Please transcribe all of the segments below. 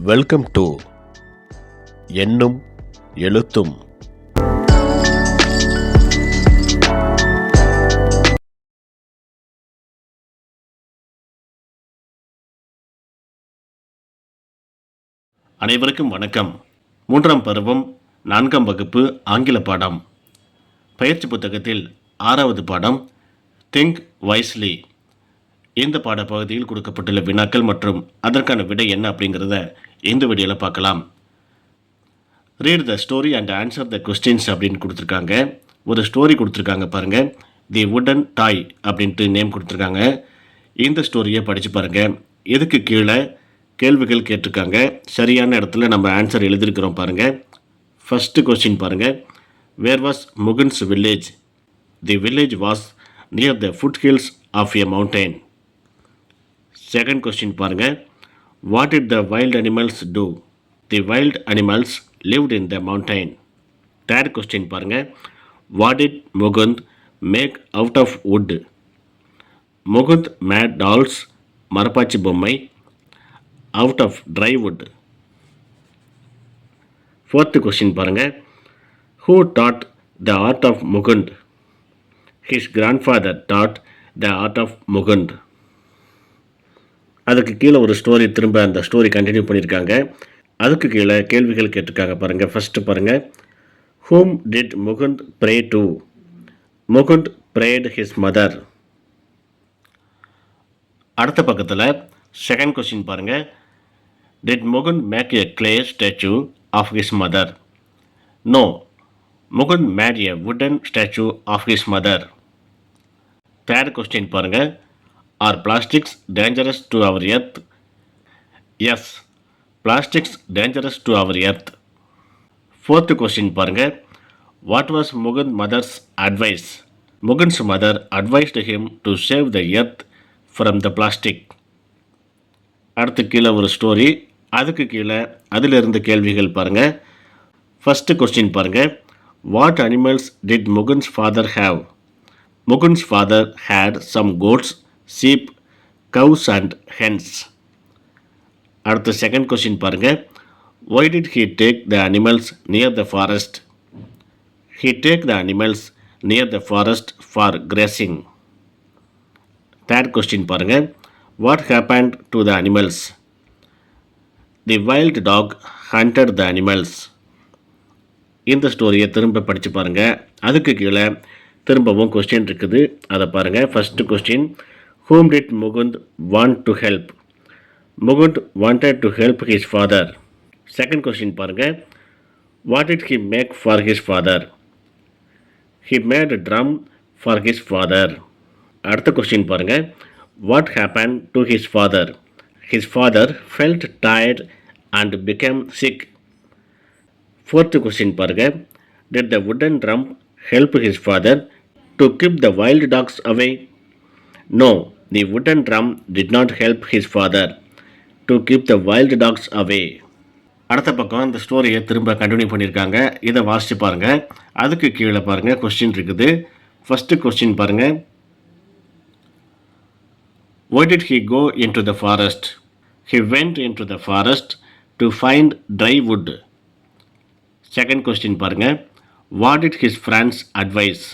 Welcome to எண்ணும் எழுத்தும். அனைவருக்கும் வணக்கம். 3ஆம் பருவம் 4ஆம் வகுப்பு ஆங்கில பாடம். பயிற்சி புத்தகத்தில் 6வது பாடம் திங்க் வைஸ்லி. இந்த பாடப்பகுதியில் கொடுக்கப்பட்டுள்ள வினாக்கள் மற்றும் அதற்கான விடை என்ன அப்படிங்கிறத இந்த வீடியோவில் பார்க்கலாம். Read the story and answer the questions அப்படின்னு கொடுத்துருக்காங்க. ஒரு ஸ்டோரி கொடுத்துருக்காங்க பாருங்கள். தி வுடன் டாய் அப்படின்ட்டு நேம் கொடுத்துருக்காங்க. இந்த ஸ்டோரியை படித்து பாருங்கள். இதுக்கு கீழே கேள்விகள் கேட்டிருக்காங்க. சரியான இடத்துல நம்ம ஆன்சர் எழுதியிருக்கிறோம் பாருங்கள். ஃபஸ்ட்டு கொஸ்டின் பாருங்கள். Where was Mukun's village? The village was near the foothills of a mountain. Second question பாருங்கள். What did the wild animals do? The wild animals lived in the mountain. Third question பாருங்க. What did Mugund make out of wood? Mugund made dolls, மரப்பாச்சி பொம்மை, out of dry wood. Fourth question பாருங்க. Who taught the art of Mugund? His grandfather taught the art of Mugund. அதுக்கு கீழே ஒரு story, திரும்ப அந்த story continue பண்ணியிருக்காங்க. அதுக்கு கீழே கேள்விகள் கேட்டிருக்காங்க பாருங்கள். ஃபஸ்ட்டு பாருங்கள். whom did Mugund pray to? Mugund prayed his mother. அடுத்த பக்கத்தில் செகண்ட் கொஸ்டின் பாருங்கள். did Mugund make a clay statue of his mother? No, Mugund made a wooden statue of his mother. Third question பாருங்கள். are plastics dangerous to our earth? Yes, plastics dangerous to our earth. Fourth question பாருங்க. What was Mugund mother's advice? Mugund's mother advised him to save the earth from the plastic. அடுத்து கீழே ஒரு story, அதுக்கு கீழே அதிலிருந்து கேள்விகள் பாருங்க. First question பாருங்க. What animals did Mugund's father have? Mugund's father had some goats, sheep, cows and hens. அடுத்த செகண்ட் கொஸ்டின் பாருங்கள். Why did he take the animals near the forest? He take the animals near the forest for grazing. Third question பாருங்கள். What happened to the animals? The wild dog hunted the animals. இந்த ஸ்டோரியை திரும்ப படித்து பாருங்கள். அதுக்கு கீழே திரும்பவும் question இருக்குது, அதை பாருங்கள். First question. Whom did Mugund want to help? Mugund wanted to help his father. Second question பாருங்க. What did he make for his father? He made a drum for his father. அடுத்த question பாருங்க. What happened to his father? His father felt tired and became sick. Fourth question பாருங்க. Did the wooden drum help his father to keep the wild dogs away? No, the wooden drum did not help his father to keep the wild dogs away. அடுத்த பக்கம் இந்த ஸ்டோரியை திரும்ப continue பண்ணியிருக்காங்க. இதை வாசித்து பாருங்கள். அதுக்கு கீழே பாருங்கள் கொஸ்டின் இருக்குது. ஃபஸ்ட்டு கொஸ்டின் பாருங்கள். Why did he go into the forest? He went into the forest to find dry wood. Second question பாருங்கள். What did his friends advise?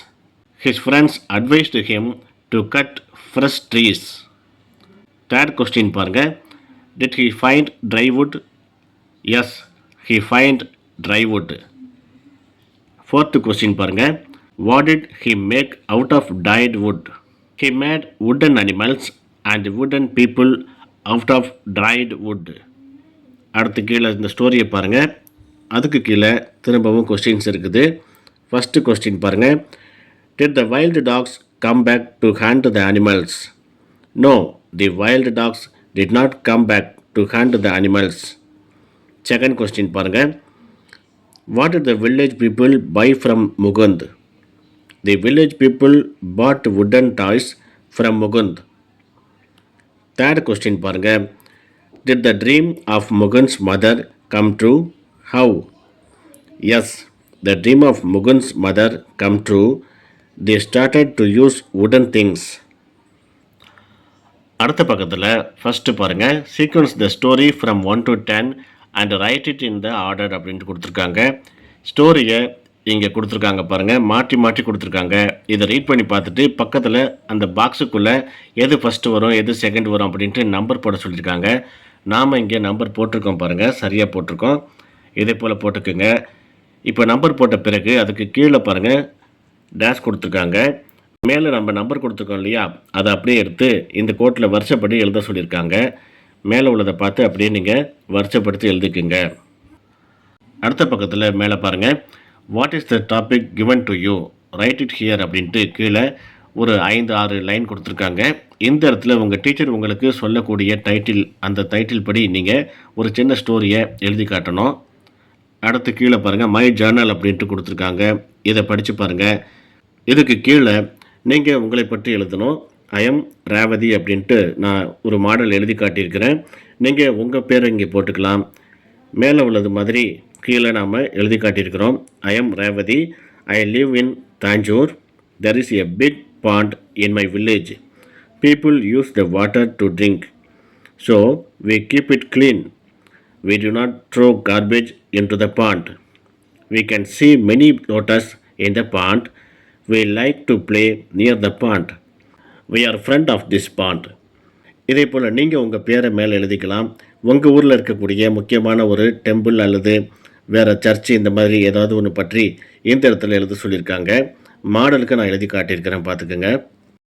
His friends advised him to cut fresh trees. Third question பாருங்கள். Did he find dry wood? Yes, he find dry wood. Fourth question பாருங்க. What did he make out of dried wood? He made wooden animals and wooden people out of dried wood. அடுத்து கீழே இந்த ஸ்டோரியை பாருங்கள். அதுக்கு கீழே திரும்பவும் questions இருக்குது. ஃபஸ்ட்டு கொஸ்டின் பாருங்கள். Did the wild dogs come back to hunt the animals? No, the wild dogs did not come back to hunt the animals. Second question பாருங்க. What did the village people buy from Mugund? The village people bought wooden toys from Mugund. Third question பாருங்க. Did the dream of Mugund's mother come true? How? Yes, the dream of Mugund's mother come true. They started to use wooden things. அடுத்த பக்கத்தில் first பாருங்கள். Sequence the story from 1 to 10 and right it in the order அப்படின்ட்டு கொடுத்துருக்காங்க. ஸ்டோரியை இங்கே கொடுத்துருக்காங்க பாருங்கள், மாற்றி மாற்றி கொடுத்துருக்காங்க. இதை ரீட் பண்ணி பார்த்துட்டு பக்கத்தில் அந்த பாக்ஸுக்குள்ளே எது ஃபஸ்ட்டு வரும் எது செகண்ட் வரும் அப்படின்ட்டு நம்பர் போட சொல்லியிருக்காங்க. நாம் இங்கே நம்பர் போட்டிருக்கோம் பாருங்கள், சரியாக போட்டிருக்கோம். இதே போல் போட்டுக்குங்க. இப்போ நம்பர் போட்ட பிறகு அதுக்கு கீழே பாருங்கள் டேஷ் கொடுத்துருக்காங்க. மேலே நம்ம நம்பர் கொடுத்துருக்கோம் இல்லையா, அதை அப்படியே எடுத்து இந்த கோட்டில் வருஷப்படி எழுத சொல்லியிருக்காங்க. மேலே உள்ளதை பார்த்து அப்படியே நீங்கள் வருஷப்படுத்தி எழுதிக்குங்க. அடுத்த பக்கத்தில் மேலே பாருங்கள், what is the topic given to you, right it here அப்படின்ட்டு கீழே ஒரு 5-6 லைன் கொடுத்துருக்காங்க. இந்த இடத்துல உங்கள் டீச்சர் உங்களுக்கு சொல்லக்கூடிய டைட்டில், அந்த டைட்டில் படி நீங்கள் ஒரு சின்ன ஸ்டோரியை எழுதி காட்டணும். அடுத்து கீழே பாருங்கள் மை ஜர்னல் அப்படின்ட்டு கொடுத்துருக்காங்க. இதை படித்து பாருங்கள். இதுக்கு கீழே நீங்கள் உங்களை பற்றி எழுதணும். ஐ எம் ரேவதி அப்படின்ட்டு நான் ஒரு மாடல் எழுதி காட்டியிருக்கிறேன். நீங்கள் உங்கள் பேரை இங்கே போட்டுக்கலாம். மேலே உள்ளது மாதிரி கீழே நாம் எழுதி காட்டியிருக்கிறோம். I am Revathi, I live in Tanjore, there is a big pond in my village, people use the water to drink, so we keep it clean, we do not throw garbage into the pond, we can see many lotus in the pond, we like to play near the pond, we are friend of this pond. இதே போல் நீங்கள் உங்கள் பேரை மேலே எழுதிக்கலாம். உங்கள் ஊரில் இருக்கக்கூடிய முக்கியமான ஒரு டெம்பிள் அல்லது வேறு சர்ச்சு இந்த மாதிரி ஏதாவது ஒன்று பற்றி இந்த இடத்துல எழுத சொல்லியிருக்காங்க. மாடலுக்கு நான் எழுதி காட்டியிருக்கிறேன், பார்த்துக்கோங்க.